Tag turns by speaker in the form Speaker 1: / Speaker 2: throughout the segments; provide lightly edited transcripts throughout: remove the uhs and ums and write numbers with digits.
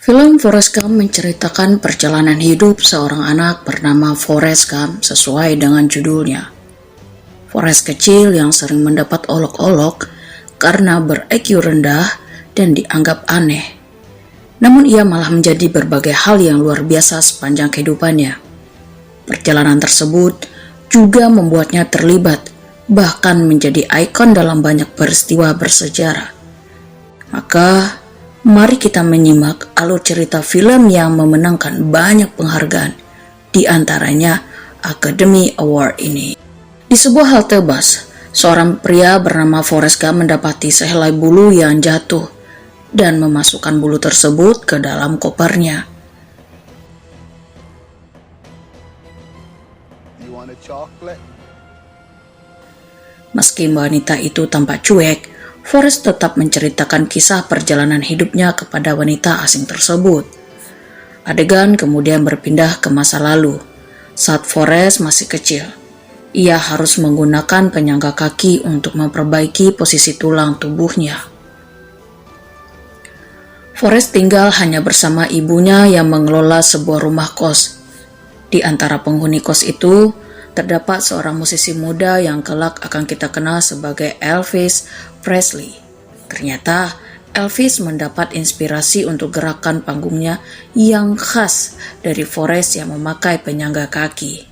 Speaker 1: Film Forrest Gump menceritakan perjalanan hidup seorang anak bernama Forrest Gump sesuai dengan judulnya. Forrest kecil yang sering mendapat olok-olok karena ber-IQ rendah dan dianggap aneh. Namun ia malah menjadi berbagai hal yang luar biasa sepanjang kehidupannya. Perjalanan tersebut juga membuatnya terlibat, bahkan menjadi ikon dalam banyak peristiwa bersejarah. Maka, mari kita menyimak alur cerita film yang memenangkan banyak penghargaan, di antaranya Academy Award ini. Di sebuah halte bus, seorang pria bernama Forrest Gump mendapati sehelai bulu yang jatuh dan memasukkan bulu tersebut ke dalam kopernya. Meski wanita itu tampak cuek, Forrest tetap menceritakan kisah perjalanan hidupnya kepada wanita asing tersebut. Adegan kemudian berpindah ke masa lalu, saat Forrest masih kecil. Ia harus menggunakan penyangga kaki untuk memperbaiki posisi tulang tubuhnya. Forrest tinggal hanya bersama ibunya yang mengelola sebuah rumah kos. Di antara penghuni kos itu, terdapat seorang musisi muda yang kelak akan kita kenal sebagai Elvis Presley. Ternyata, Elvis mendapat inspirasi untuk gerakan panggungnya yang khas dari Forrest yang memakai penyangga kaki.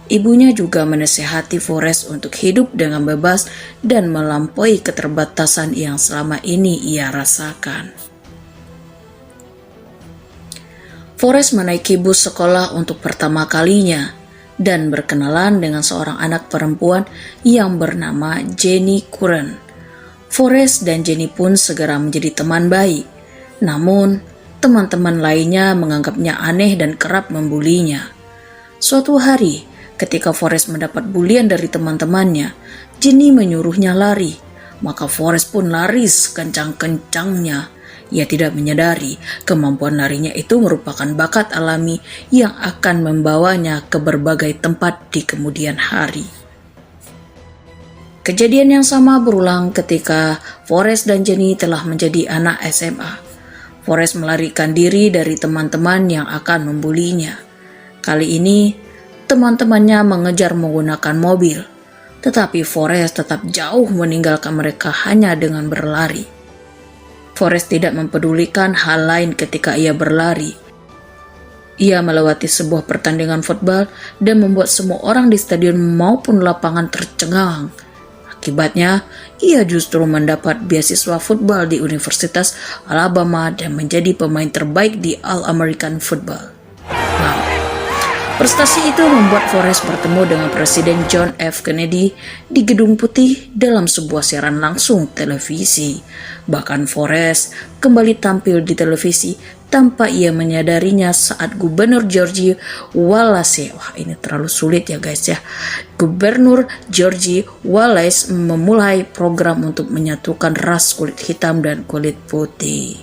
Speaker 1: Ibunya juga menasihati Forrest untuk hidup dengan bebas dan melampaui keterbatasan yang selama ini ia rasakan. Forrest menaiki bus sekolah untuk pertama kalinya dan berkenalan dengan seorang anak perempuan yang bernama Jenny Curran. Forrest dan Jenny pun segera menjadi teman baik. Namun, teman-teman lainnya menganggapnya aneh dan kerap membulinya. Suatu hari, ketika Forrest mendapat bulian dari teman-temannya, Jenny menyuruhnya lari. Maka Forrest pun lari sekencang-kencangnya. Ia tidak menyadari kemampuan larinya itu merupakan bakat alami yang akan membawanya ke berbagai tempat di kemudian hari. Kejadian yang sama berulang ketika Forrest dan Jenny telah menjadi anak SMA. Forrest melarikan diri dari teman-teman yang akan membulinya. Kali ini, teman-temannya mengejar menggunakan mobil, tetapi Forrest tetap jauh meninggalkan mereka hanya dengan berlari. Forrest tidak mempedulikan hal lain ketika ia berlari. Ia melewati sebuah pertandingan football dan membuat semua orang di stadion maupun lapangan tercengang. Akibatnya, ia justru mendapat beasiswa football di Universitas Alabama dan menjadi pemain terbaik di All-American Football. Prestasi itu membuat Forrest bertemu dengan Presiden John F. Kennedy di Gedung Putih dalam sebuah siaran langsung televisi. Bahkan Forrest kembali tampil di televisi tanpa ia menyadarinya saat Gubernur George Wallace, ini terlalu sulit ya guys ya. Gubernur George Wallace memulai program untuk menyatukan ras kulit hitam dan kulit putih.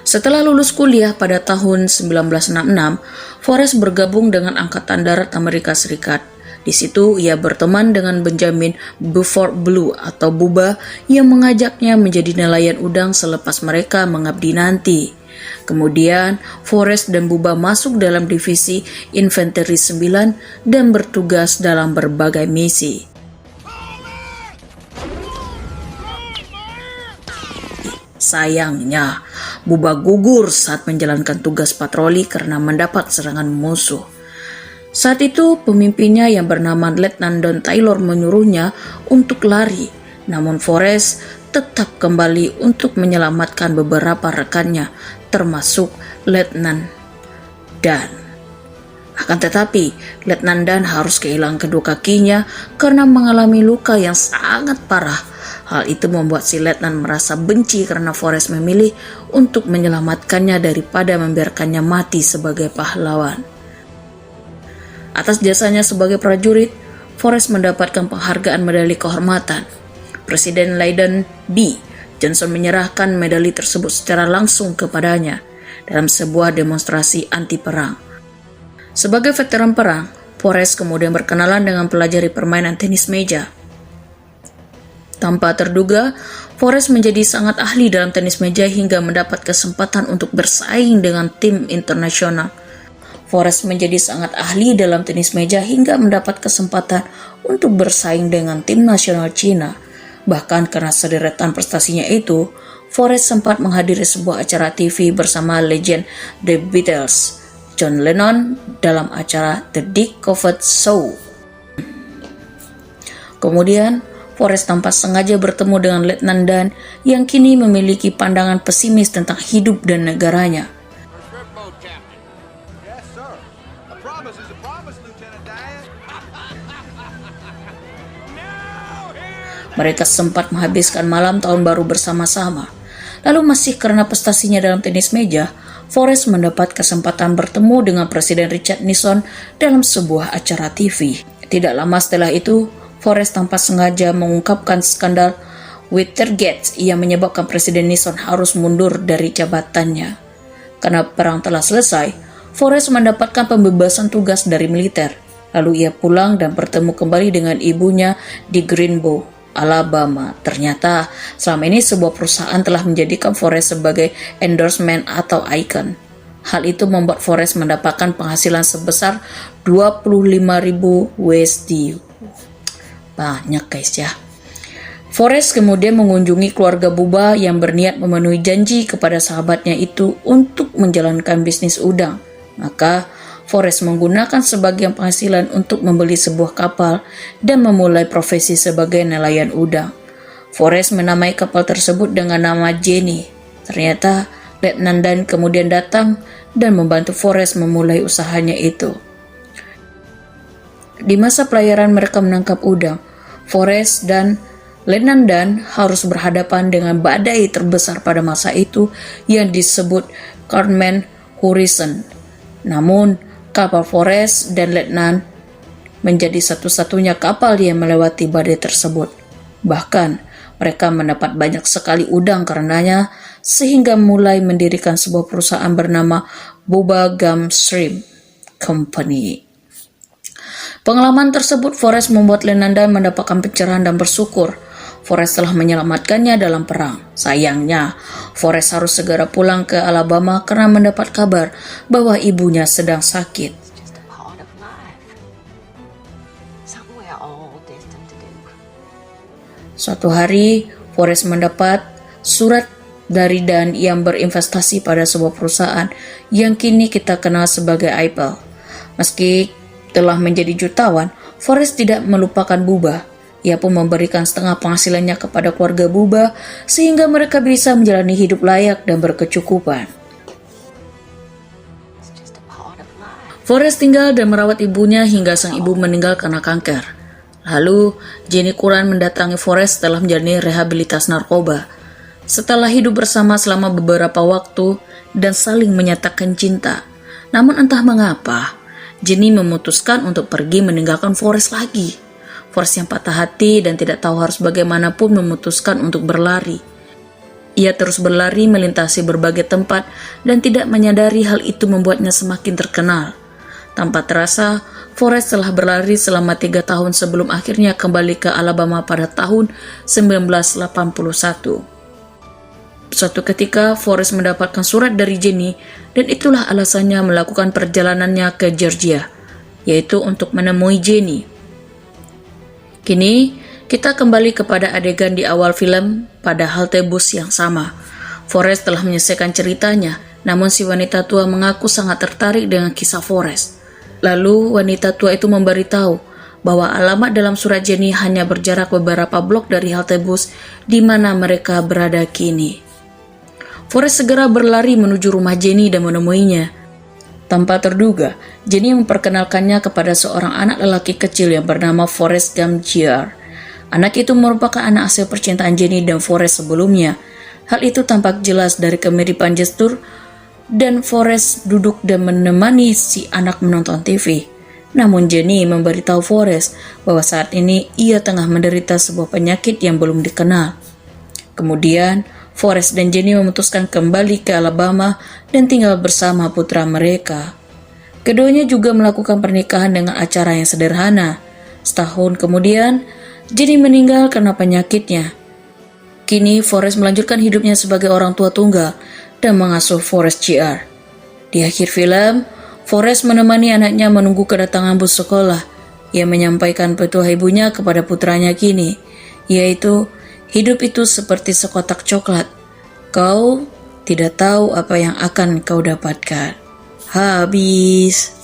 Speaker 1: Setelah lulus kuliah pada tahun 1966, Forrest bergabung dengan Angkatan Darat Amerika Serikat. Di situ ia berteman dengan Benjamin Buford Blue atau Bubba yang mengajaknya menjadi nelayan udang selepas mereka mengabdi nanti. Kemudian, Forrest dan Bubba masuk dalam divisi Infanteri 9 dan bertugas dalam berbagai misi. Sayangnya, Bubba gugur saat menjalankan tugas patroli karena mendapat serangan musuh. Saat itu, pemimpinnya yang bernama Letnan Don Taylor menyuruhnya untuk lari. Namun Forrest tetap kembali untuk menyelamatkan beberapa rekannya, termasuk Letnan Dan. Akan tetapi, Letnan Dan harus kehilangan kedua kakinya karena mengalami luka yang sangat parah. Hal itu membuat si Letnan merasa benci karena Forrest memilih untuk menyelamatkannya daripada membiarkannya mati sebagai pahlawan. Atas jasanya sebagai prajurit, Forrest mendapatkan penghargaan medali kehormatan. Presiden Lyndon B. Johnson menyerahkan medali tersebut secara langsung kepadanya dalam sebuah demonstrasi anti perang. Sebagai veteran perang, Forrest kemudian berkenalan dengan pelajari permainan tenis meja. Tanpa terduga, Forrest menjadi sangat ahli dalam tenis meja hingga mendapat kesempatan untuk bersaing dengan tim internasional. Forrest menjadi sangat ahli dalam tenis meja hingga mendapat kesempatan untuk bersaing dengan tim nasional Cina. Bahkan karena sederetan prestasinya itu, Forrest sempat menghadiri sebuah acara TV bersama legend The Beatles, John Lennon, dalam acara The Dick Cavett Show. Kemudian, Forrest tanpa sengaja bertemu dengan Letnan Dan yang kini memiliki pandangan pesimis tentang hidup dan negaranya. Mereka sempat menghabiskan malam tahun baru bersama-sama. Lalu masih karena prestasinya dalam tenis meja, Forrest mendapat kesempatan bertemu dengan Presiden Richard Nixon dalam sebuah acara TV. Tidak lama setelah itu, Forrest tanpa sengaja mengungkapkan skandal Watergate yang menyebabkan Presiden Nixon harus mundur dari jabatannya. Karena perang telah selesai, Forrest mendapatkan pembebasan tugas dari militer. Lalu ia pulang dan bertemu kembali dengan ibunya di Greenbow, Alabama. Ternyata selama ini sebuah perusahaan telah menjadikan Forrest sebagai endorsement atau icon. Hal itu membuat Forrest mendapatkan penghasilan sebesar 25.000 USD. Banyak guys ya. Forrest kemudian mengunjungi keluarga Bubba yang berniat memenuhi janji kepada sahabatnya itu untuk menjalankan bisnis udang. Maka Forrest menggunakan sebagian penghasilan untuk membeli sebuah kapal dan memulai profesi sebagai nelayan udang. Forrest menamai kapal tersebut dengan nama Jenny. Ternyata Letnan Dan kemudian datang dan membantu Forrest memulai usahanya itu. Di masa pelayaran mereka menangkap udang, Forrest dan Letnan Dan harus berhadapan dengan badai terbesar pada masa itu yang disebut Carmen Hurricane. Namun, kapal Forrest dan Letnan menjadi satu-satunya kapal yang melewati badai tersebut. Bahkan, mereka mendapat banyak sekali udang karenanya, sehingga mulai mendirikan sebuah perusahaan bernama Bubba Gum Shrimp Company. Pengalaman tersebut Forrest membuat Letnan Dan mendapatkan pencerahan dan bersyukur. Forrest telah menyelamatkannya dalam perang. Sayangnya, Forrest harus segera pulang ke Alabama karena mendapat kabar bahwa ibunya sedang sakit. Suatu hari, Forrest mendapat surat dari Dan yang berinvestasi pada sebuah perusahaan yang kini kita kenal sebagai Apple. Meski telah menjadi jutawan, Forrest tidak melupakan Bubba. Ia pun memberikan setengah penghasilannya kepada keluarga Bubba sehingga mereka bisa menjalani hidup layak dan berkecukupan. Forrest tinggal dan merawat ibunya hingga sang ibu meninggal karena kanker. Lalu, Jenny Curran mendatangi Forrest setelah menjalani rehabilitasi narkoba. Setelah hidup bersama selama beberapa waktu dan saling menyatakan cinta. Namun entah mengapa, Jenny memutuskan untuk pergi meninggalkan Forrest lagi. Forrest yang patah hati dan tidak tahu harus bagaimanapun memutuskan untuk berlari. Ia terus berlari melintasi berbagai tempat dan tidak menyadari hal itu membuatnya semakin terkenal. Tanpa terasa, Forrest telah berlari selama 3 tahun sebelum akhirnya kembali ke Alabama pada tahun 1981. Suatu ketika, Forrest mendapatkan surat dari Jenny dan itulah alasannya melakukan perjalanannya ke Georgia, yaitu untuk menemui Jenny. Kini, kita kembali kepada adegan di awal film pada halte bus yang sama. Forrest telah menyelesaikan ceritanya, namun si wanita tua mengaku sangat tertarik dengan kisah Forrest. Lalu, wanita tua itu memberitahu bahwa alamat dalam surat Jenny hanya berjarak beberapa blok dari halte bus di mana mereka berada kini. Forrest segera berlari menuju rumah Jenny dan menemuinya. Tanpa terduga, Jenny memperkenalkannya kepada seorang anak lelaki kecil yang bernama Forrest Gum Jr. Anak itu merupakan anak hasil percintaan Jenny dan Forrest sebelumnya. Hal itu tampak jelas dari kemiripan gestur dan Forrest duduk dan menemani si anak menonton TV. Namun Jenny memberitahu Forrest bahwa saat ini ia tengah menderita sebuah penyakit yang belum dikenal. Kemudian, Forrest dan Jenny memutuskan kembali ke Alabama dan tinggal bersama putra mereka. Keduanya juga melakukan pernikahan dengan acara yang sederhana. Setahun kemudian, Jenny meninggal karena penyakitnya. Kini Forrest melanjutkan hidupnya sebagai orang tua tunggal dan mengasuh Forrest Jr. Di akhir film, Forrest menemani anaknya menunggu kedatangan bus sekolah. Ia menyampaikan petua ibunya kepada putranya kini, yaitu hidup itu seperti sekotak coklat. Kau tidak tahu apa yang akan kau dapatkan. Habis.